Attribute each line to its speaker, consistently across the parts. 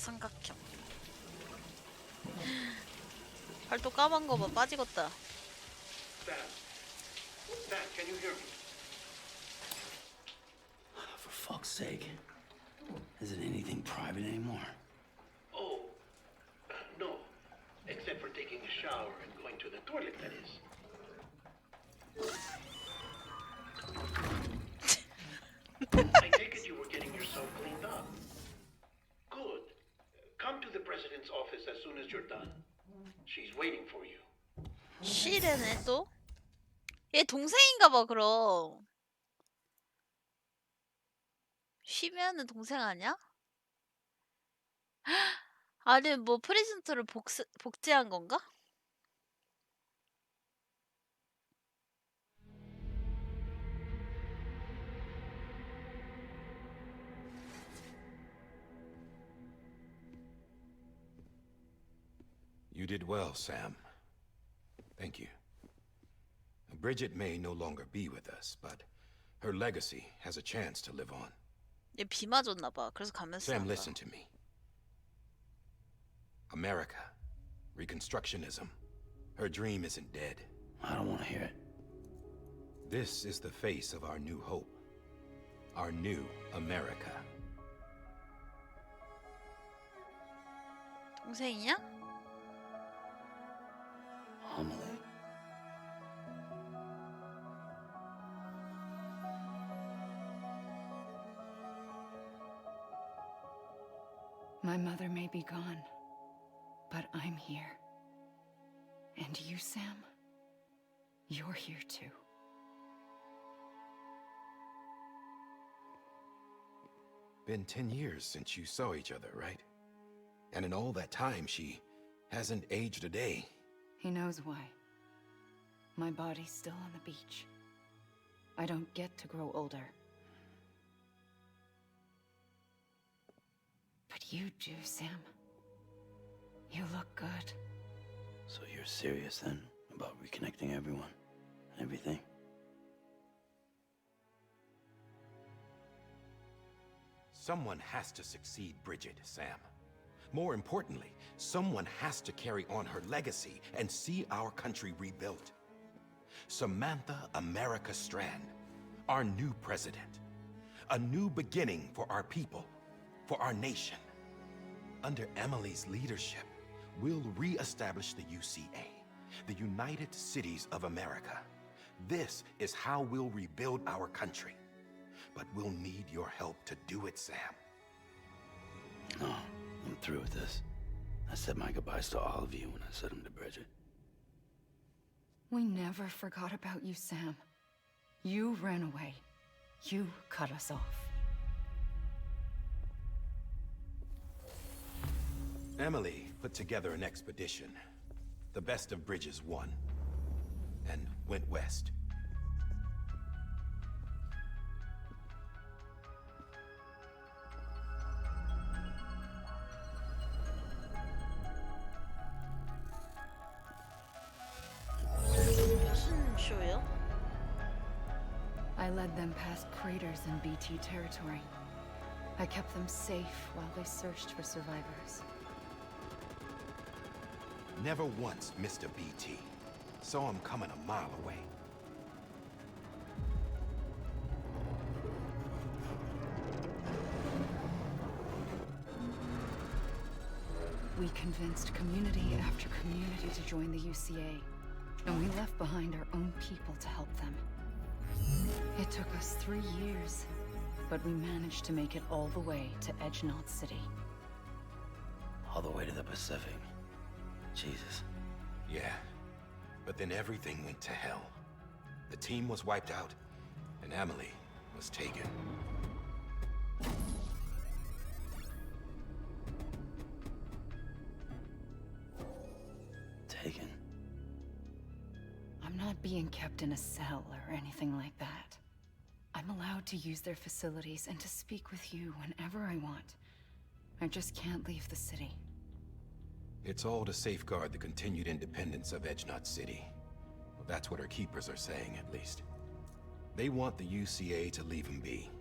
Speaker 1: 삼각형. 팔도 까만 거 봐. 빠지겠다.
Speaker 2: Sam, can you hear me?
Speaker 3: For fuck's sake. Isn't anything private anymore?
Speaker 2: Oh, no. Except for taking a shower and going to the toilet, that is. I take it you were getting yourself cleaned up. Good. Come to the president's office as soon as you're done. She's waiting for you.
Speaker 1: 쉬래네 또? 얘 동생인가 봐 그럼. 쉬면은 동생 아니야? 아니 뭐 프리즌트를 복제한 건가?
Speaker 4: You did well, Sam. Thank you. Bridget may no longer be with us, but her legacy has a chance to live on.
Speaker 1: 얘 비 맞았나 봐. 그래서 가면서.
Speaker 4: Sam, listen to me. America, Reconstructionism. Her dream isn't dead.
Speaker 3: I don't want to hear it.
Speaker 4: This is the face of our new hope. Our new America.
Speaker 1: 동생이야?
Speaker 3: Amelie.
Speaker 5: My mother may be gone, but I'm here. And you, Sam, you're here too.
Speaker 4: Been 10 years since you saw each other, right? And in all that time, she hasn't aged a day.
Speaker 5: He knows why. My body's still on the beach. I don't get to grow older. But you do, Sam. You look good.
Speaker 3: So you're serious then about reconnecting everyone and everything?
Speaker 4: Someone has to succeed Bridget, Sam. More importantly, someone has to carry on her legacy and see our country rebuilt. Samantha America Strand, our new president. A new beginning for our people, for our nation. Under Amelie's leadership, we'll re-establish the UCA, the United Cities of America. This is how we'll rebuild our country. But we'll need your help to do it, Sam.
Speaker 3: No, I'm through with this. I said my goodbyes to all of you when I said them to Bridget.
Speaker 5: We never forgot about you, Sam. You ran away. You cut us off.
Speaker 4: Amelie put together an expedition. The best of Bridges won. And went west.
Speaker 1: 무슨 쇼예요?
Speaker 5: I led them past craters in BT territory. I kept them safe while they searched for survivors.
Speaker 4: Never once missed a BT. Saw him coming a mile away.
Speaker 5: We convinced community after community to join the UCA, and we left behind our own people to help them. It took us 3 years, but we managed to make it all the way to Edgenot City.
Speaker 3: All the way to the Pacific. Jesus.
Speaker 4: Yeah, but then everything went to hell. The team was wiped out, and Amelie was taken.
Speaker 3: Taken.
Speaker 5: I'm not being kept in a cell or anything like that. I'm allowed to use their facilities and to speak with you whenever I want. I just can't leave the city.
Speaker 4: It's all to safeguard the continued independence of Edgenot City. Well, that's what our keepers are saying, at least. They want the UCA to leave him be.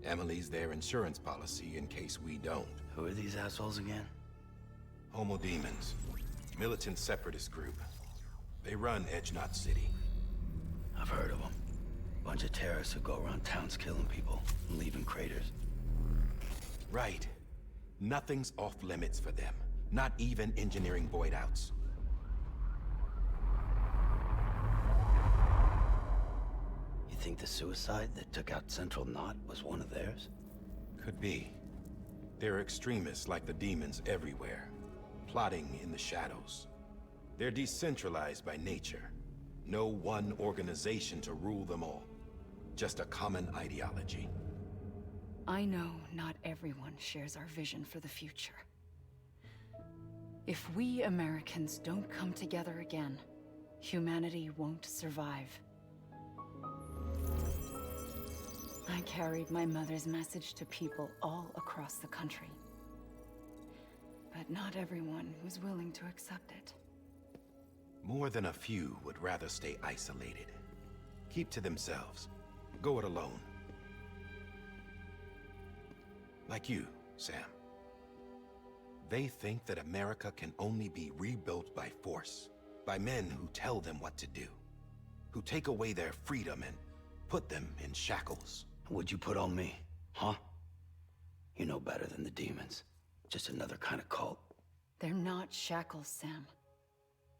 Speaker 4: Emily's their insurance policy in case we don't.
Speaker 3: Who are these assholes again?
Speaker 4: Homo Demons. Militant separatist group. They run Edge Knot City.
Speaker 3: I've heard of them. Bunch of terrorists who go around towns killing people and leaving craters.
Speaker 4: Right. Nothing's off limits for them. Not even engineering void outs.
Speaker 3: You think the suicide that took out Central Knot was one of theirs?
Speaker 4: Could be. There are extremists like the demons everywhere, plotting in the shadows. They're decentralized by nature. No one organization to rule them all. Just a common ideology.
Speaker 5: I know not everyone shares our vision for the future. If we Americans don't come together again, humanity won't survive. I carried my mother's message to people all across the country. But not everyone was willing to accept it.
Speaker 4: More than a few would rather stay isolated. Keep to themselves. Go it alone. Like you, Sam. They think that America can only be rebuilt by force, by men who tell them what to do, who take away their freedom and put them in shackles.
Speaker 3: What'd you put on me, huh? You know better than the demons. Just another kind of cult.
Speaker 5: They're not shackles, Sam.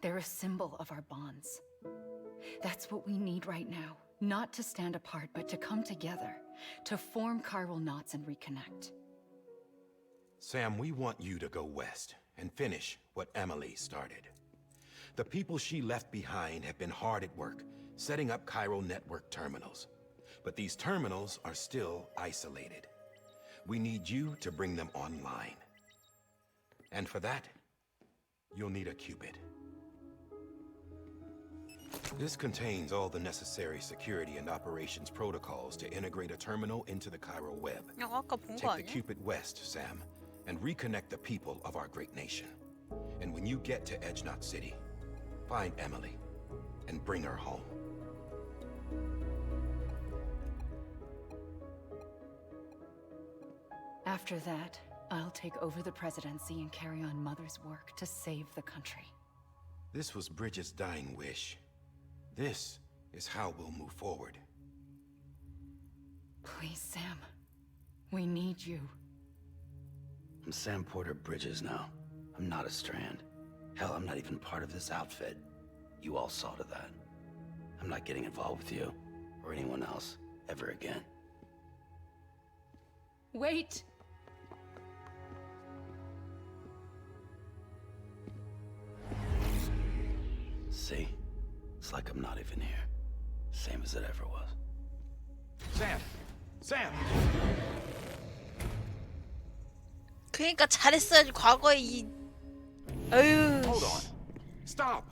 Speaker 5: They're a symbol of our bonds. That's what we need right now. Not to stand apart, but to come together, to form chiral knots and reconnect.
Speaker 4: Sam, we want you to go west and finish what Amelie started. The people she left behind have been hard at work, setting up chiral network terminals. But these terminals are still isolated. We need you to bring them online. And for that, you'll need a Cupid. This contains all the necessary security and operations protocols to integrate a terminal into the chiral web.
Speaker 1: 야, 아까 본 거
Speaker 4: Take the
Speaker 1: 아니야?
Speaker 4: Cupid west, Sam, and reconnect the people of our great nation. And when you get to Edge Knot City, find Amelie and bring her home.
Speaker 5: After that, I'll take over the presidency and carry on Mother's work to save the country.
Speaker 4: This was Bridget's dying wish. This is how we'll move forward.
Speaker 5: Please, Sam. We need you.
Speaker 3: I'm Sam Porter Bridges now. I'm not a Strand. Hell, I'm not even part of this outfit. You all saw to that. I'm not getting involved with you, or anyone else, ever again.
Speaker 5: Wait!
Speaker 3: See? It's like I'm not even here. Same as it ever was.
Speaker 4: Sam! Sam!
Speaker 1: 그러니까 잘했어야지 과거에 이 어휴.
Speaker 4: Hold on. Stop!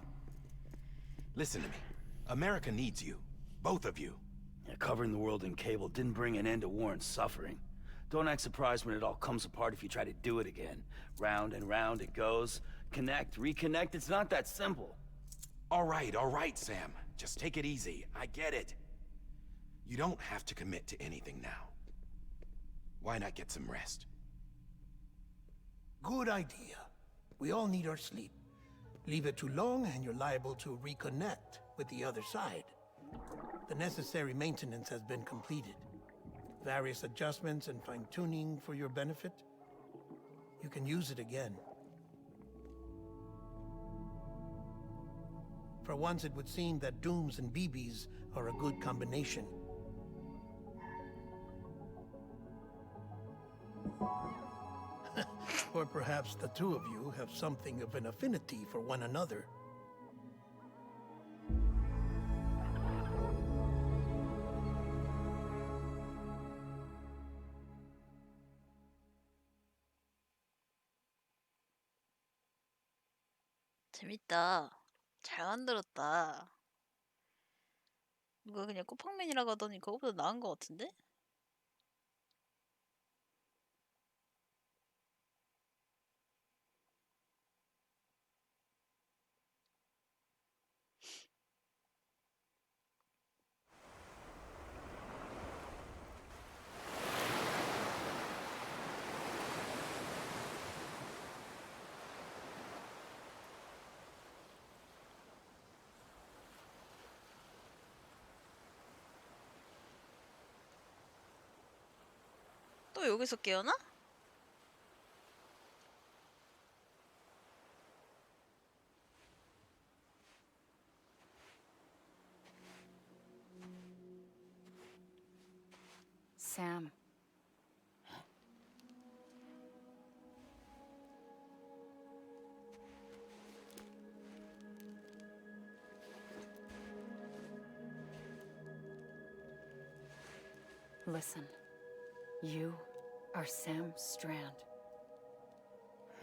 Speaker 4: Listen to me. America needs you. Both of you.
Speaker 3: Yeah, covering the world in cable didn't bring an end to war and suffering. Don't act surprised when it all comes apart if you try to do it again. Round and round it goes. Connect, reconnect, it's not that simple.
Speaker 4: All right, Sam. Just take it easy. I get it. You don't have to commit to anything now. Why not get some rest?
Speaker 2: Good idea. We all need our sleep. Leave it too long and you're liable to reconnect with the other side. The necessary maintenance has been completed. Various adjustments and fine-tuning for your benefit. You can use it again. For once, it would seem that Dooms and BBs are a good combination. Or perhaps the two of you have something of an affinity for one another.
Speaker 1: 재밌다. 잘 만들었다. 이거 그냥 쿠팡맨이라고 하더니 그거보다 나은 것 같은데? 여기서 깨어나?
Speaker 5: Sam. Listen, you are Sam Strand.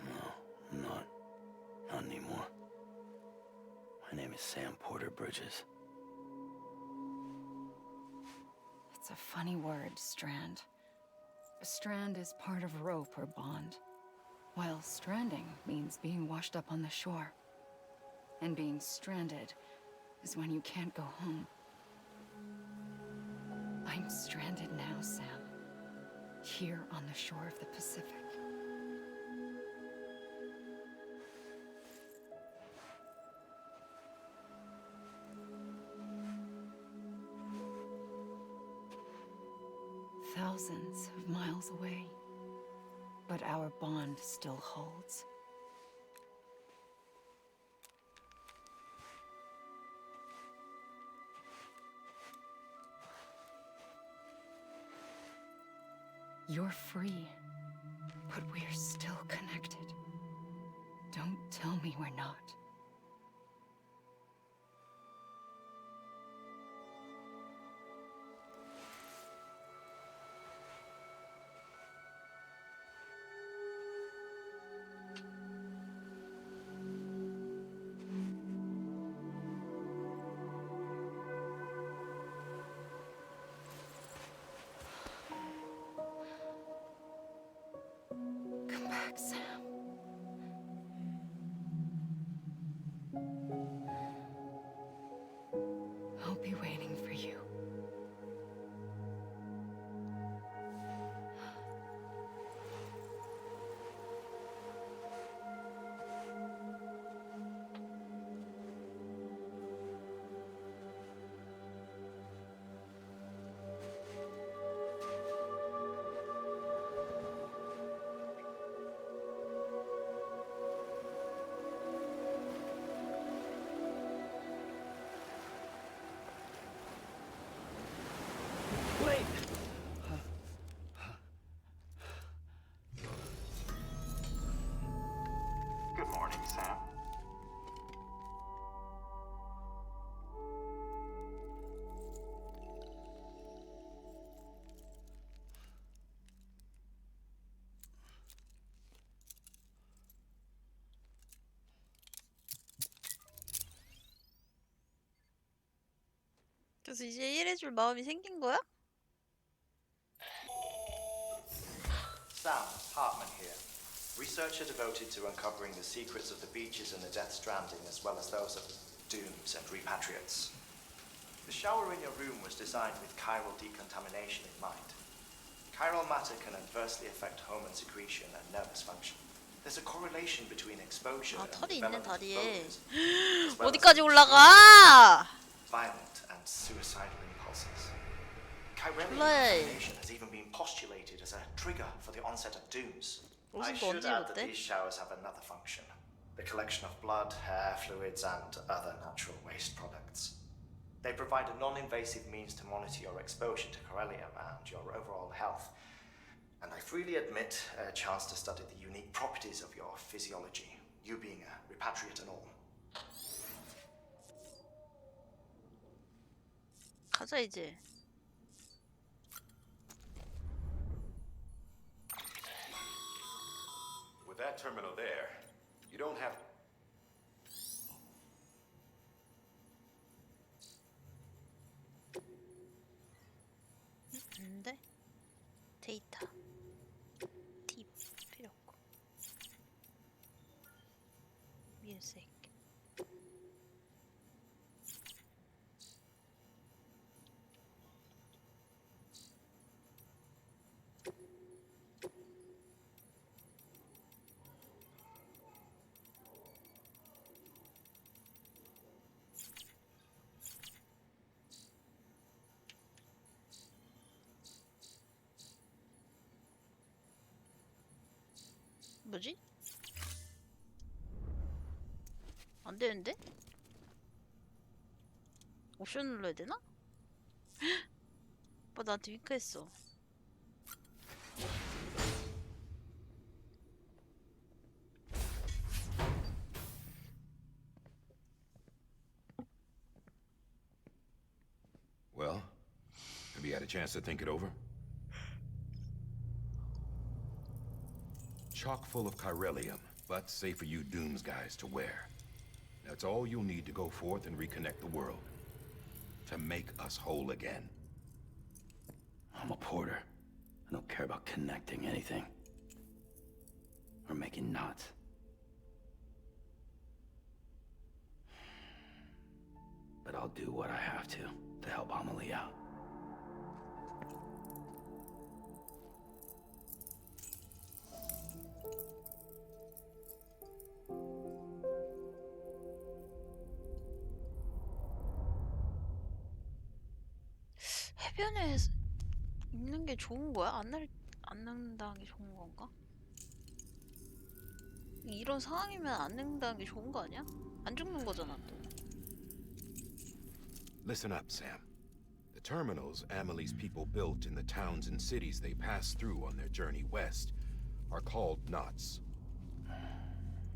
Speaker 3: No, I'm not. Not anymore. My name is Sam Porter Bridges.
Speaker 5: It's a funny word, strand. A strand is part of rope or bond, while stranding means being washed up on the shore. And being stranded is when you can't go home. I'm stranded now, Sam. Here on the shore of the Pacific. Thousands of miles away, but our bond still holds. You're free, but we're still connected. Don't tell me we're not. Come back, Sam. I'll be waiting for you.
Speaker 3: Wait!
Speaker 6: Good morning, Sam.
Speaker 1: 그래서 이제 일해줄 마음이 생긴 거야?
Speaker 6: Sam Hartman here, researcher devoted to uncovering the secrets of the beaches and the Death Stranding, as well as those of dooms and repatriates. The shower in your room was designed with chiral decontamination in mind. Chiral matter can adversely affect hormone secretion and nervous function. There's a correlation between exposure
Speaker 1: 아,
Speaker 6: and
Speaker 1: 털이 있네,
Speaker 6: development of
Speaker 1: 다리에.
Speaker 6: phobias, as well as
Speaker 1: 어디까지 올라가?
Speaker 6: violent and suicidal impulses. Chiralian
Speaker 1: Play.
Speaker 6: contamination has even been postulated as a trigger for the onset of dooms. I
Speaker 1: 무슨
Speaker 6: should
Speaker 1: 건지
Speaker 6: add that
Speaker 1: 못해?
Speaker 6: these showers have another function: the collection of blood, hair, fluids, and other natural waste products. They provide a non-invasive means to monitor your exposure to chiralium and your overall health. And I freely admit a chance to study the unique properties of your physiology, you being a repatriate and all.
Speaker 1: 가자 이제.
Speaker 4: With that terminal there, you don't have...
Speaker 1: 근데 데이터 팁 필요 없고 뮤직 뭐지? 안 되는데? 옵션 눌러야 되나? 오빠 나한테 윙크했어.
Speaker 4: Well, have you had a chance to think it over? Chock full of chiralium, but safe for you Dooms guys to wear. That's all you'll need to go forth and reconnect the world. To make us whole again.
Speaker 3: I'm a porter. I don't care about connecting anything. Or making knots. But I'll do what I have to help Amelie out.
Speaker 1: 해변에 있는 게 좋은 거야? 안 늙는다는 게 좋은 건가? 이런 상황이면 안 늙는다는 게 좋은 거 아니야? 안 죽는 거잖아 또.
Speaker 4: Listen up, Sam. The terminals Amelie's people built in the towns and cities they passed through on their journey west are called knots.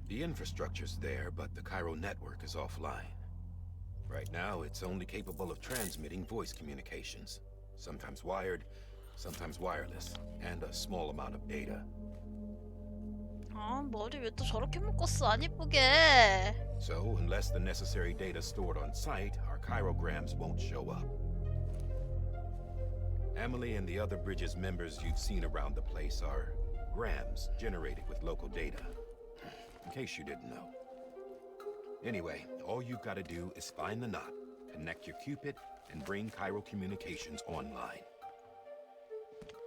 Speaker 4: The infrastructure's there, but the Cairo network is offline. Right now, it's only capable of transmitting voice communications. Sometimes wired, sometimes wireless, and a small amount of data.
Speaker 1: 아, 머리 왜 또 저렇게 묶었어? 안 이쁘게.
Speaker 4: So, unless the necessary data stored on site, our chirograms won't show up. Amelie and the other Bridges members you've seen around the place are grams generated with local data. In case you didn't know. Anyway, all you've got to do is find the knot, connect your Cupid, and bring Cairo communications online.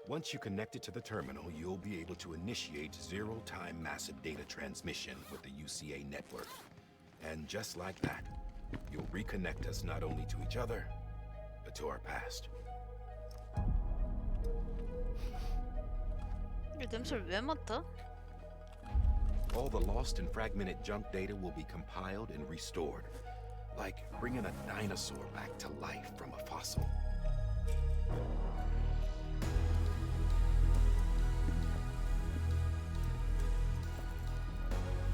Speaker 4: Once you connect it to the terminal, you'll be able to initiate zero-time massive data transmission with the UCA network. And just like that, you'll reconnect us not only to each other, but to our past.
Speaker 1: 이 냄새를 왜 맡아?
Speaker 4: All the lost and fragmented junk data will be compiled and restored, like bringing a dinosaur back to life from a fossil.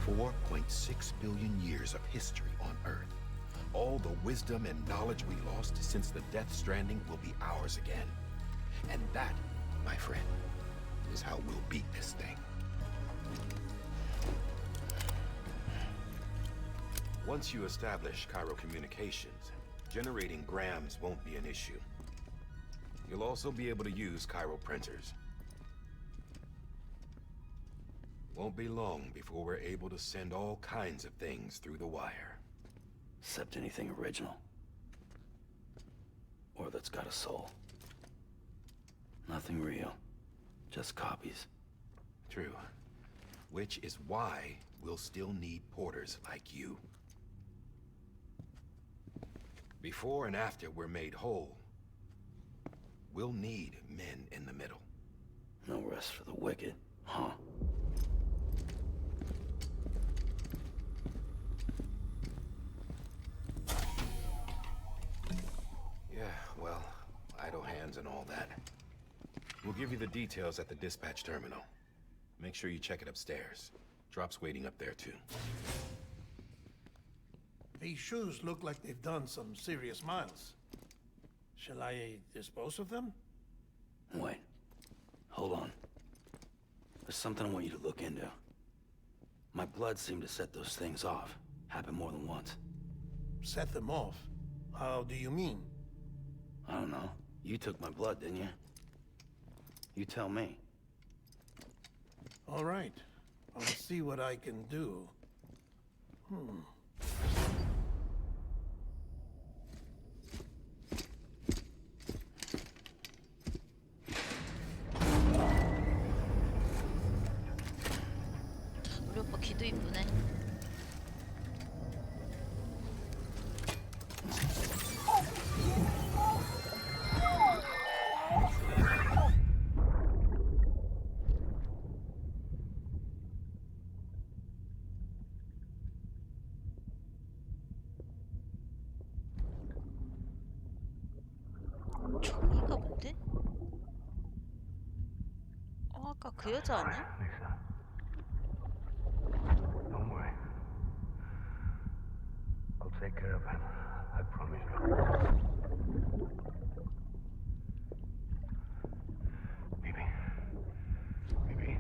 Speaker 4: 4.6 billion years of history on Earth. All the wisdom and knowledge we lost since the Death Stranding will be ours again. And that, my friend, is how we'll beat this thing. Once you establish Cairo communications, generating grams won't be an issue. You'll also be able to use Cairo printers. Won't be long before we're able to send all kinds of things through the wire.
Speaker 3: Except anything original. Or that's got a soul. Nothing real. Just copies.
Speaker 4: True. Which is why we'll still need porters like you. Before and after we're made whole, we'll need men in the middle.
Speaker 3: No rest for the wicked, huh?
Speaker 4: Yeah, well, idle hands and all that. We'll give you the details at the dispatch terminal. Make sure you check it upstairs. Drop's waiting up there, too.
Speaker 2: These shoes look like they've done some serious miles. Shall I dispose of them?
Speaker 3: Wait. Hold on. There's something I want you to look into. My blood seemed to set those things off. Happened more than once.
Speaker 2: Set them off? How do you mean?
Speaker 3: I don't know. You took my blood, didn't you? You tell me.
Speaker 2: All right. I'll see what I can do.
Speaker 1: 우리 오빠 귀도 이쁘네. 아까 그 여자 아니야?
Speaker 7: Lisa. Don't worry. I'll take care of him. I promise you. Baby. Baby.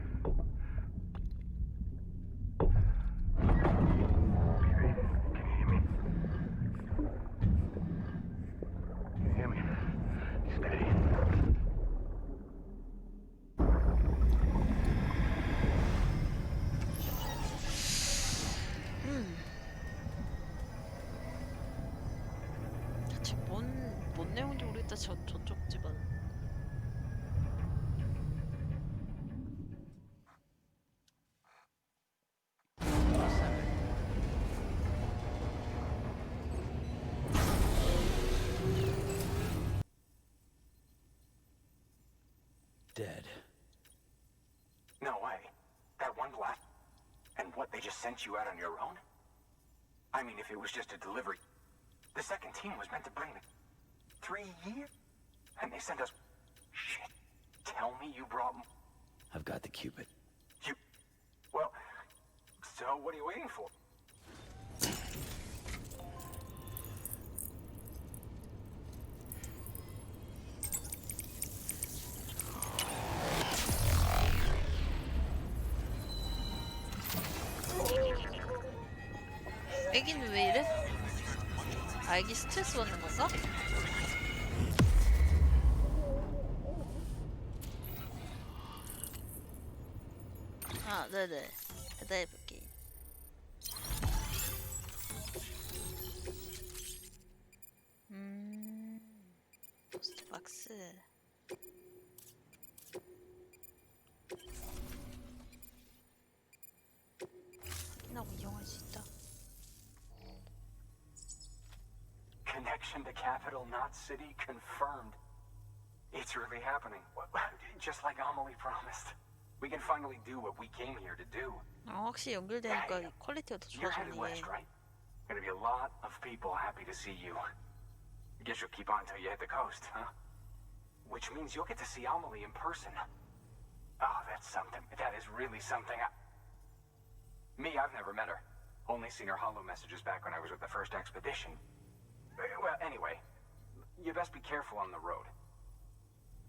Speaker 7: Baby, can you hear me? Can you hear me? Steady.
Speaker 1: 대체 뭔 내용인지 모르겠다. 저쪽 집은.
Speaker 3: Dead.
Speaker 7: No way. That one blast? And what, they just sent you out on your own? I mean, if it was just a delivery. The second team was meant to bring the 3 years? And they sent us... Shit. Tell me you brought...
Speaker 3: I've got the Cupid.
Speaker 7: You... Well, so what are you waiting for?
Speaker 1: 애기는 왜 이래? 아, 애기 스트레스 받는 건가? 아, 네네. 배달해볼게. 포스트박스. 확인하고 이용할 수 있다.
Speaker 7: Connection to capital, not city, confirmed. It's really happening. Just like Amelie promised. We can finally do what we came here to do.
Speaker 1: 확실히 연결되니까 퀄리티가 더
Speaker 7: You're headed
Speaker 1: 좋아졌네.
Speaker 7: west, right? Gonna be a lot of people happy to see you. I guess you'll keep on until you hit the coast, huh? Which means you'll get to see Amelie in person. Oh, that's something. That is really something. Me, I've never met her. Only seen her holo messages back when I was with the first expedition. Well, anyway, you best be careful on the road.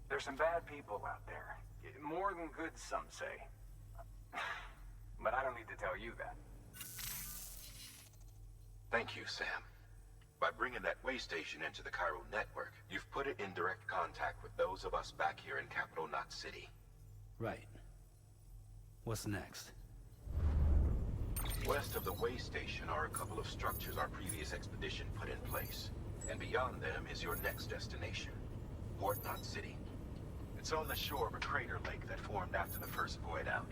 Speaker 7: There's some bad people out there. More than good, some say. But I don't need to tell you that.
Speaker 4: Thank you, Sam. By bringing that way station into the Cairo network, you've put it in direct contact with those of us back here in Capital Knot City.
Speaker 3: Right. What's next?
Speaker 4: West of the way station are a couple of structures our previous expedition put in place. And beyond them is your next destination, Port Knot City. It's on the shore of a crater lake that formed after the first void out.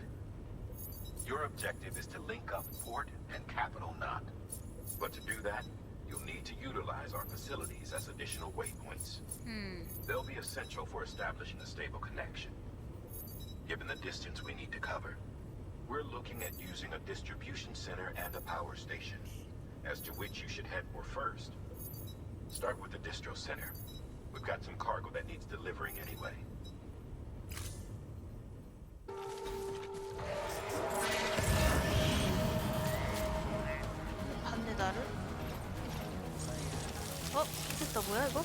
Speaker 4: Your objective is to link up Port and Capital Knot. But to do that, you'll need to utilize our facilities as additional waypoints. They'll be essential for establishing a stable connection. Given the distance we need to cover, we're looking at using a distribution center and a power station, as to which you should head for first. Start with the distro center. We've got some cargo that needs delivering anyway.
Speaker 1: 반대다를? 됐다. 뭐야 이거?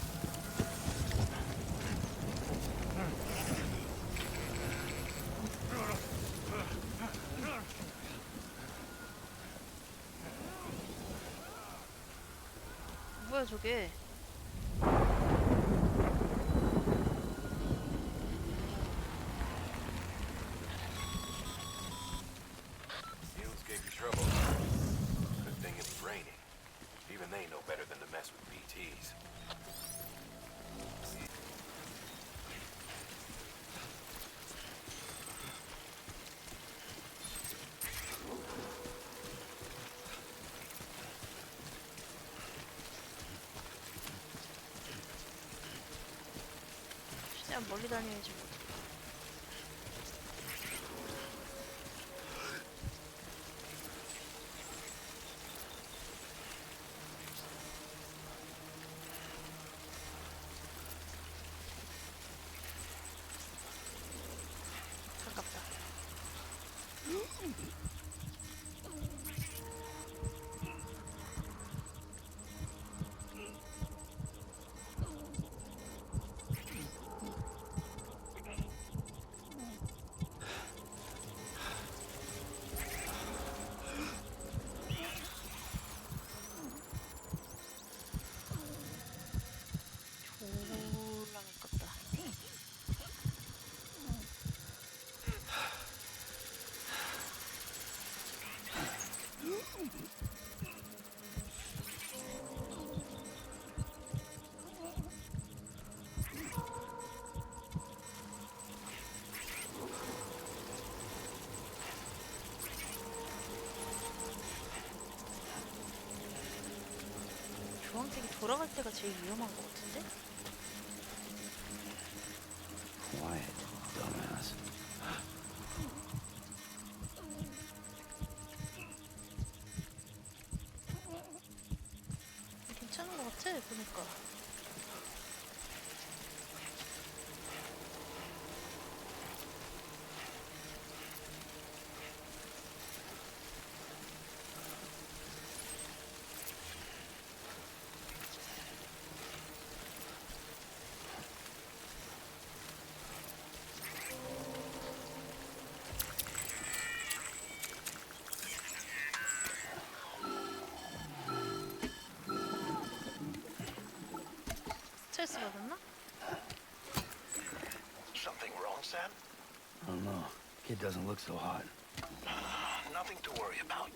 Speaker 1: 뭐야 저게?
Speaker 4: Seals gave you trouble. Good thing it's raining. Even they know better than to mess with BTs.
Speaker 1: 최대한 멀리 다녀야지 뭐. 가깝다. 주황색이 돌아갈 때가 제일 위험한 것 같은데?
Speaker 3: Quiet, dumbass.
Speaker 1: 괜찮은 것 같아, 보니까. 스트레스 받았나?
Speaker 2: Something wrong, Sam?
Speaker 3: I don't know. Kid doesn't look so hot.
Speaker 2: Nothing to worry about.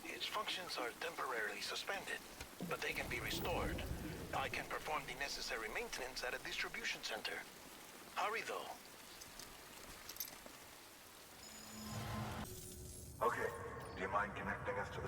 Speaker 2: Its functions are temporarily suspended, but they can be restored. I can perform the necessary maintenance at a distribution center. Hurry, though.
Speaker 8: Okay, do you mind connecting us to the...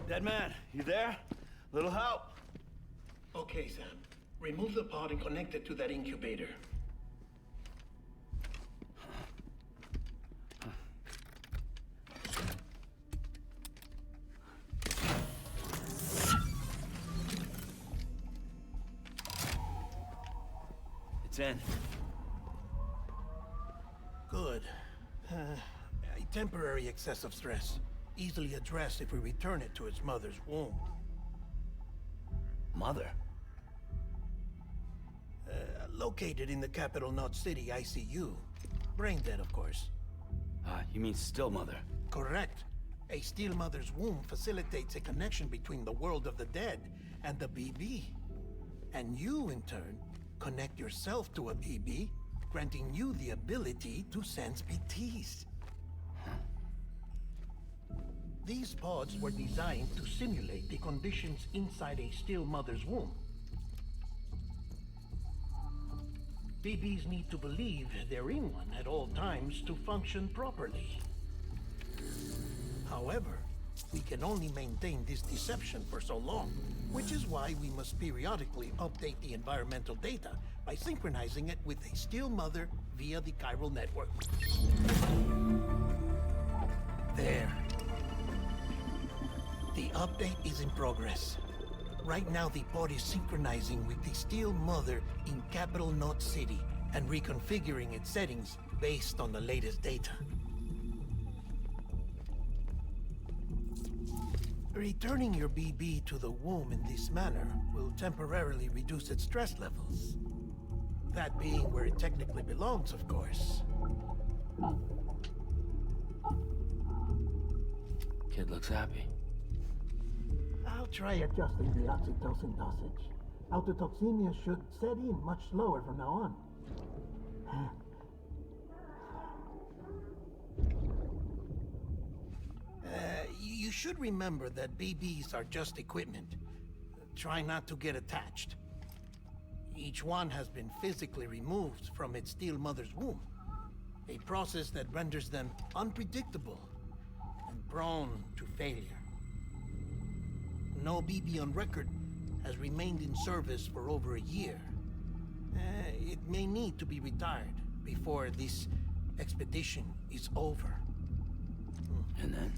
Speaker 3: Dead man, you there? Little help?
Speaker 2: Okay, Sam. Remove the pod and connect it to that incubator.
Speaker 3: It's in.
Speaker 2: Good. A temporary excess of stress. Easily addressed if we return it to its mother's womb.
Speaker 3: Mother?
Speaker 2: Located in the capital Knot City ICU. Brain dead, of course.
Speaker 3: You mean still mother?
Speaker 2: Correct. A still mother's womb facilitates a connection between the world of the dead and the BB. And you, in turn, connect yourself to a BB, granting you the ability to sense PTs. These pods were designed to simulate the conditions inside a still mother's womb. BBs need to believe they're in one at all times to function properly. However, we can only maintain this deception for so long, which is why we must periodically update the environmental data by synchronizing it with a still mother via the chiral network. There. The update is in progress. Right now, the pod is synchronizing with the still mother in capital Knot City and reconfiguring its settings based on the latest data. Returning your BB to the womb in this manner will temporarily reduce its stress levels. That being where it technically belongs, of course.
Speaker 3: Kid looks happy.
Speaker 2: I'll try adjusting the oxytocin dosage. Autotoxemia should set in much slower from now on. You should remember that BBs are just equipment. Try not to get attached. Each one has been physically removed from its still mother's womb. A process that renders them unpredictable and prone to failure. No BB on record has remained in service for over a year. It may need to be retired before this expedition is over.
Speaker 3: And then?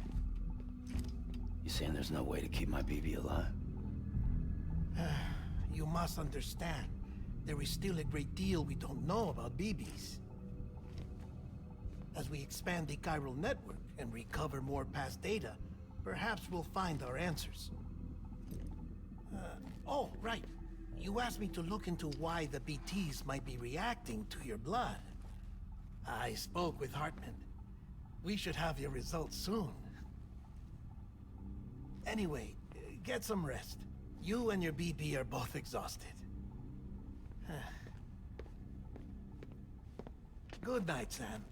Speaker 3: saying there's no way to keep my BB alive?
Speaker 2: You must understand, there is still a great deal we don't know about BBs. As we expand the chiral network and recover more past data, perhaps we'll find our answers. Oh, right. You asked me to look into why the BTs might be reacting to your blood. I spoke with Hartman. We should have your results soon. Anyway, get some rest. You and your BB are both exhausted. Good night, Sam.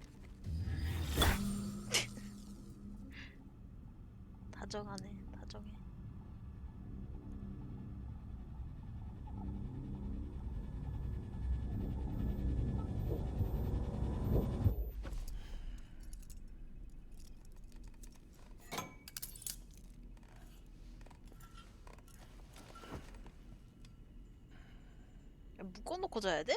Speaker 1: 다정하네, 다정해. 야, 묶어놓고 자야 돼?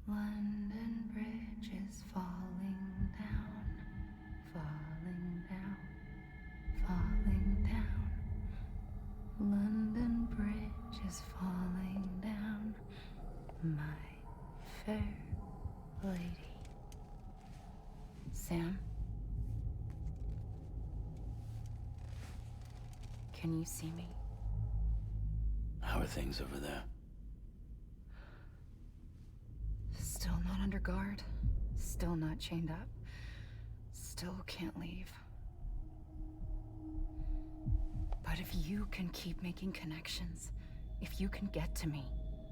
Speaker 5: London Bridge is falling down, falling down, falling down. London Bridge is falling down, my fair lady. Sam? Can you see me?
Speaker 3: How are things over there?
Speaker 5: Still not under guard. Still not chained up. Still can't leave. But if you can keep making connections, if you can get to me,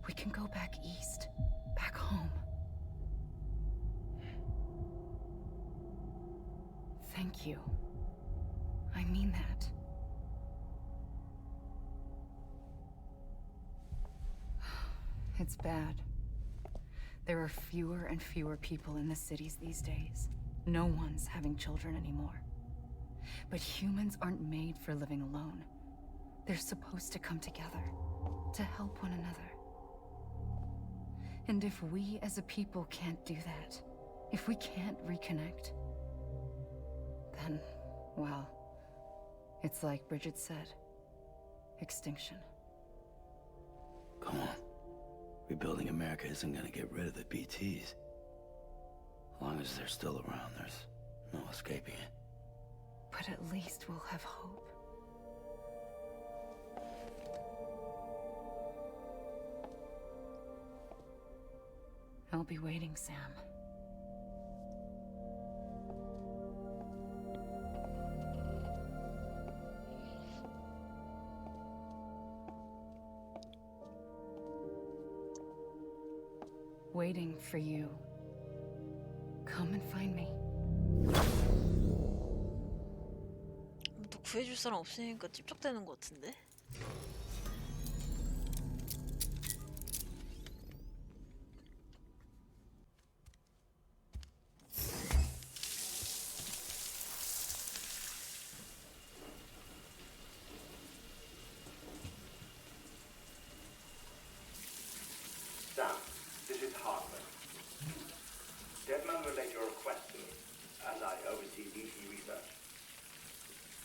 Speaker 5: we can go back east. Back home. Thank you. I mean that. It's bad. There are fewer and fewer people in the cities these days. No one's having children anymore. But humans aren't made for living alone. They're supposed to come together, to help one another. And if we as a people can't do that, if we can't reconnect, then, well, it's like Bridget said, extinction.
Speaker 3: Come on. Rebuilding America isn't gonna get rid of the BTs. As long as they're still around, there's no escaping it.
Speaker 5: But at least we'll have hope. I'll be waiting, Sam. Waiting for you. Come and find me.
Speaker 1: 또 구해줄 사람 없으니까 찝쩍대는 것 같은데?
Speaker 6: Sam, this is Hartman. Deadman relayed your request to me, as I oversee BT research.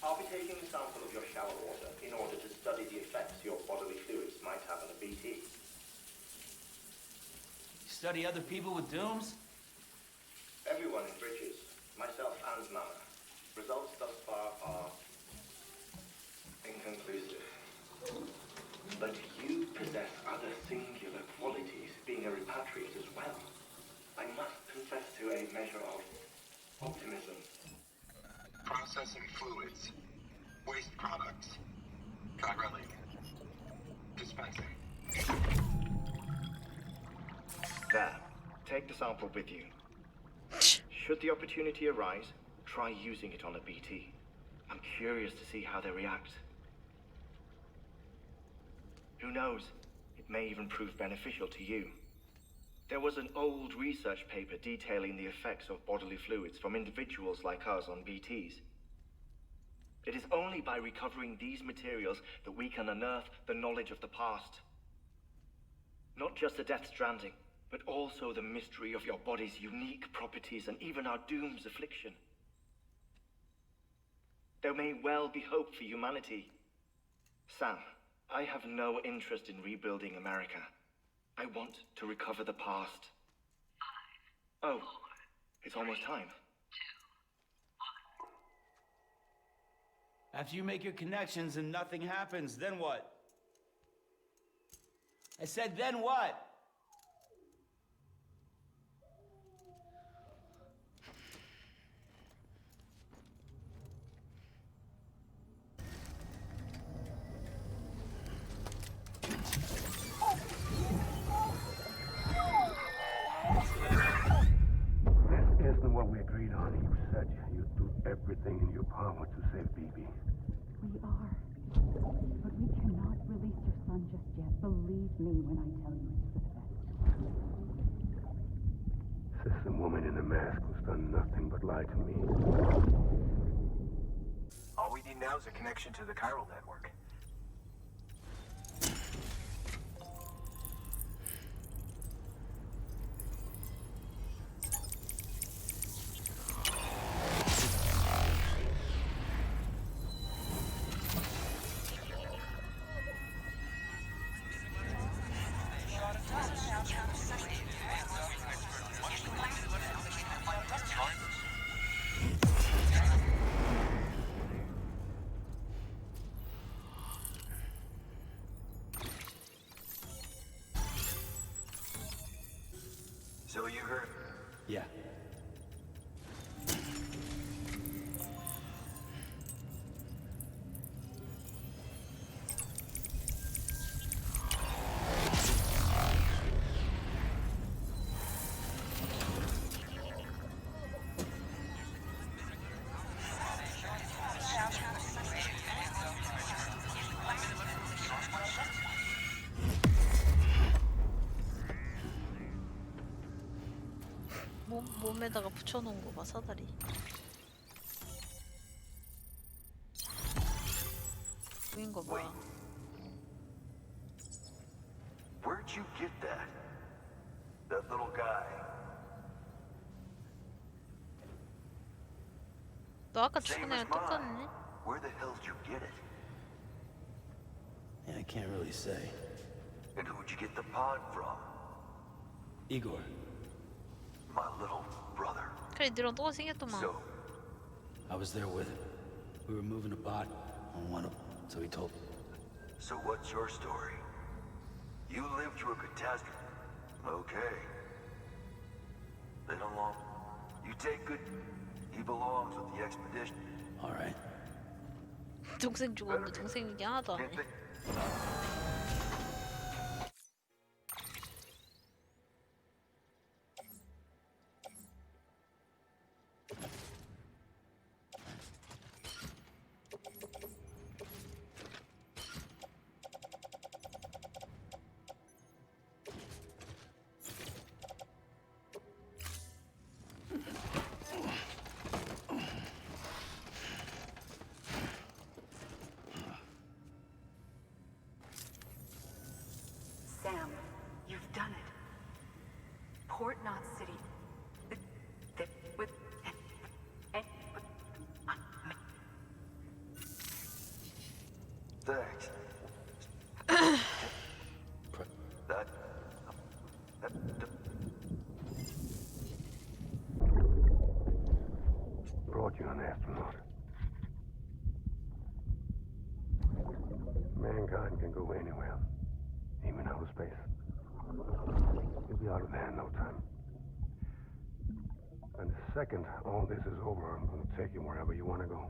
Speaker 6: I'll be taking a sample of your shower water in order to study the effects your bodily fluids might have on a BT.
Speaker 9: Study other people with dooms?
Speaker 6: Everyone in Bridges, myself and Mama. Results thus far are inconclusive. But you possess other singular qualities, being a repatriate as well. I must confess to a measure of optimism.
Speaker 8: Processing fluids. Waste products. Chirally. Dispensing.
Speaker 6: There. Take the sample with you. Should the opportunity arise, try using it on a BT. I'm curious to see how they react. Who knows? It may even prove beneficial to you. There was an old research paper detailing the effects of bodily fluids from individuals like us on BTs. It is only by recovering these materials that we can unearth the knowledge of the past. Not just the Death Stranding,
Speaker 10: but also the mystery of your body's unique properties and even our doom's affliction. There may well be hope for humanity. Sam, I have no interest in rebuilding America. I want to recover the past. Oh, it's almost time.
Speaker 9: After you make your connections and nothing happens, then what? I said, then what?
Speaker 11: This isn't what we agreed on. You said you'd do everything in your power to save Bibi.
Speaker 5: We are. But we cannot release your son just yet. Believe me when I tell you it's for the best.
Speaker 11: Says the woman in the mask who's done nothing but lie to me.
Speaker 7: All we need now is a connection to the chiral network. So you heard?
Speaker 9: Yeah.
Speaker 1: 몸에다가 붙여놓은 거 봐, 사다리. 보인 거 봐.
Speaker 11: Where'd you get that? That little guy.
Speaker 1: 너 아까 죽은 애랑 똑같네?
Speaker 11: Where the hell did you get it?
Speaker 3: Yeah, I can't really say.
Speaker 11: And who'd you get the pod from?
Speaker 3: Igor.
Speaker 11: My little brother.
Speaker 1: 그래, 너랑 똑같이 생겼더만.
Speaker 11: So,
Speaker 3: I was there with him. We were moving a bot on one of them, so he told me.
Speaker 11: so what's your story? You lived through a catastrophe. Okay. They don't long. You take good. He belongs with the expedition.
Speaker 3: All right.
Speaker 1: 동생 죽었는데 동생 얘기 하나도 안
Speaker 11: Can't
Speaker 1: 해.
Speaker 11: think.
Speaker 5: Sam, you've done it. Port Knot City.
Speaker 11: Thanks. That. Brought you an astronaut. Mankind can go anywhere, even outer space. You'll be out of there in no time. And the second all this is over, I'm going to take you wherever you want to go.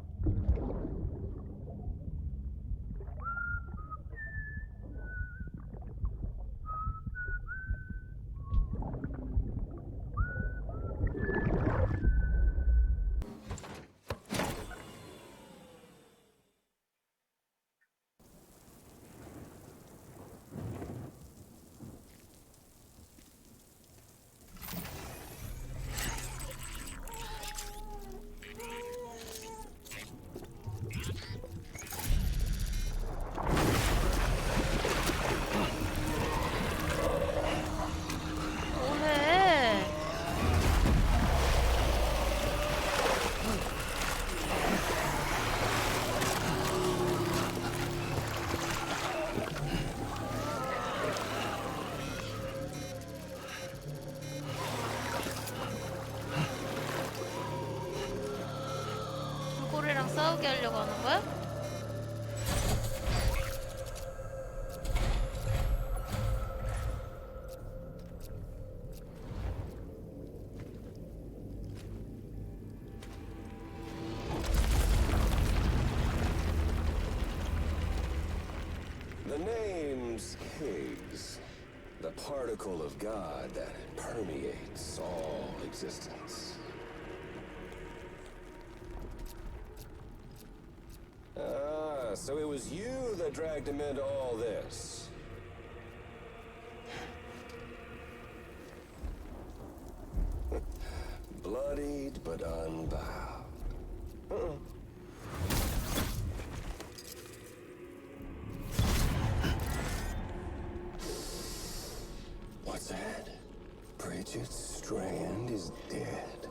Speaker 1: 싸우게 하려고 하는 거야?
Speaker 12: The name's Higgs, the particle of God that permeates all existence. Ah, so it was you that dragged him into all this. Bloodied but unbowed. What's that? Bridget Strand is dead.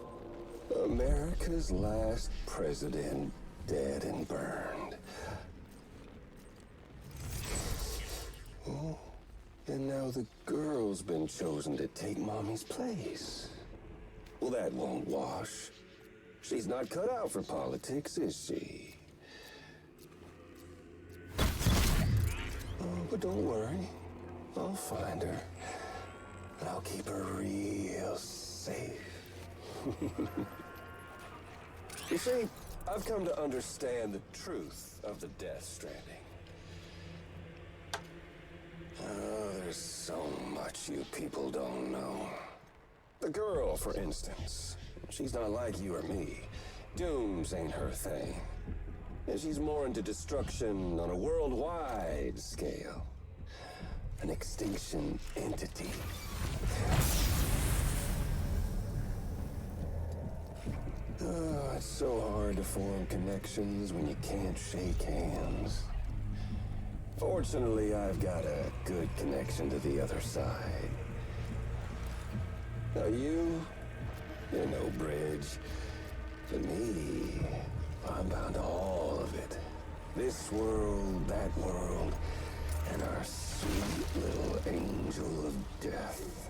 Speaker 12: America's last president dead and burned. Oh, and now the girl's been chosen to take Mommy's place. Well, that won't wash. She's not cut out for politics, is she? Oh, but don't worry. I'll find her. I'll keep her real safe. You see, I've come to understand the truth of the Death Stranding. Oh, there's so much you people don't know. The girl, for instance, she's not like you or me. Dooms ain't her thing. And she's more into destruction on a worldwide scale. An extinction entity. Oh, it's so hard to form connections when you can't shake hands. Fortunately, I've got a good connection to the other side. Now you're no bridge. To me, I'm bound to all of it. This world, that world, and our sweet little angel of death.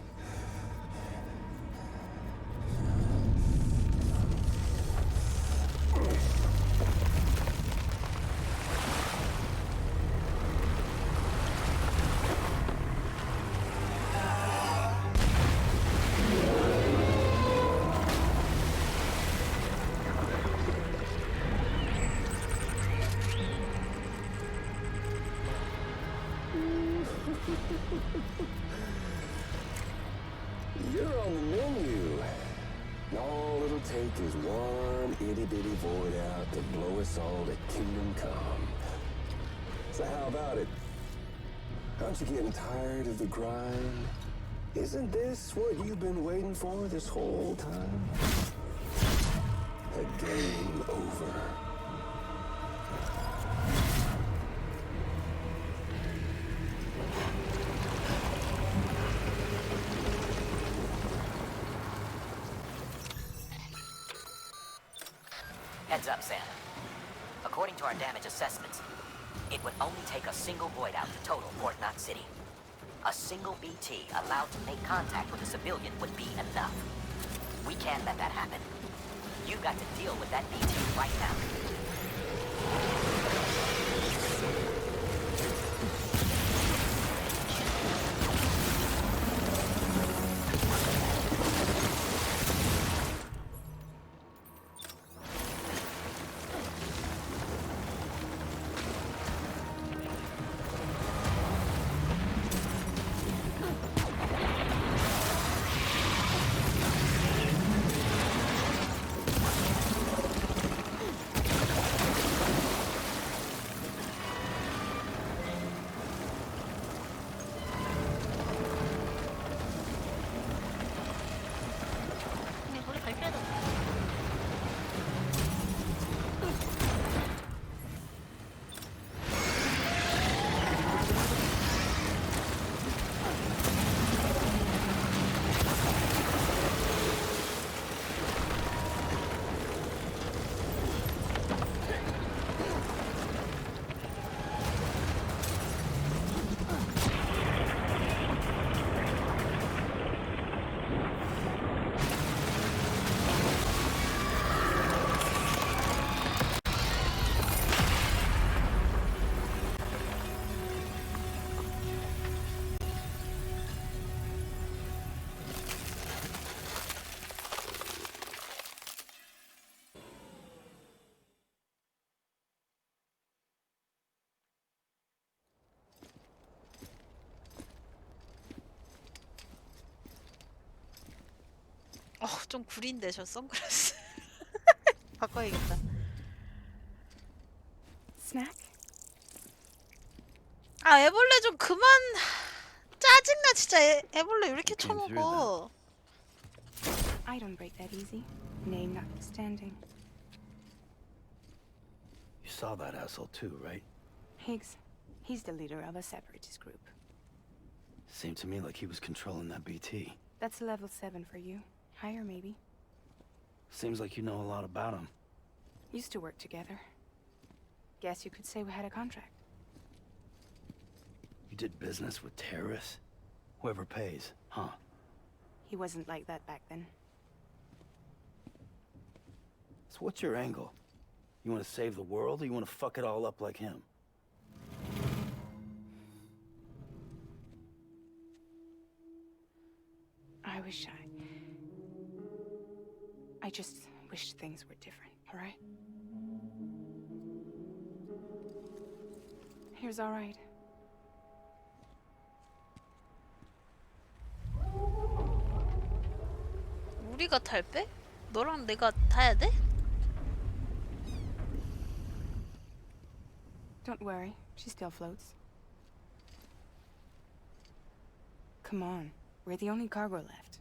Speaker 12: You're on the menu. All it'll take is one itty-bitty void out to blow us all to kingdom come. So how about it? Aren't you getting tired of the grind? Isn't this what you've been waiting for this whole time? A game over.
Speaker 13: Heads up, Sam. According to our damage assessments, it would only take a single void out to total Port Knot City. A single BT allowed to make contact with a civilian would be enough. We can't let that happen. You've got to deal with that BT right now.
Speaker 1: 좀 구린데 저 선글라스. 바꿔야겠다.
Speaker 5: Snack?
Speaker 1: 아 애벌레 좀 그만. 짜증나 진짜. 애벌레 왜 이렇게
Speaker 3: Came through
Speaker 1: 처먹어?
Speaker 5: I don't break that easy. Name notwithstanding.
Speaker 3: You saw that asshole too, right?
Speaker 5: Higgs. He's the leader of a separatist group.
Speaker 3: Seemed to me like he was controlling that BT.
Speaker 5: That's level 7 for you. Higher, maybe.
Speaker 3: Seems like you know a lot about him.
Speaker 5: Used to work together. Guess you could say we had a contract.
Speaker 3: You did business with terrorists? Whoever pays, huh?
Speaker 5: He wasn't like that back then.
Speaker 3: So what's your angle? You want to save the world, or you want to fuck it all up like him?
Speaker 5: I just wish things were different, all right? Here's all right.
Speaker 1: 우리가 탈 배? 너랑 내가 타야 돼?
Speaker 5: Don't worry, she still floats. Come on, we're the only cargo left.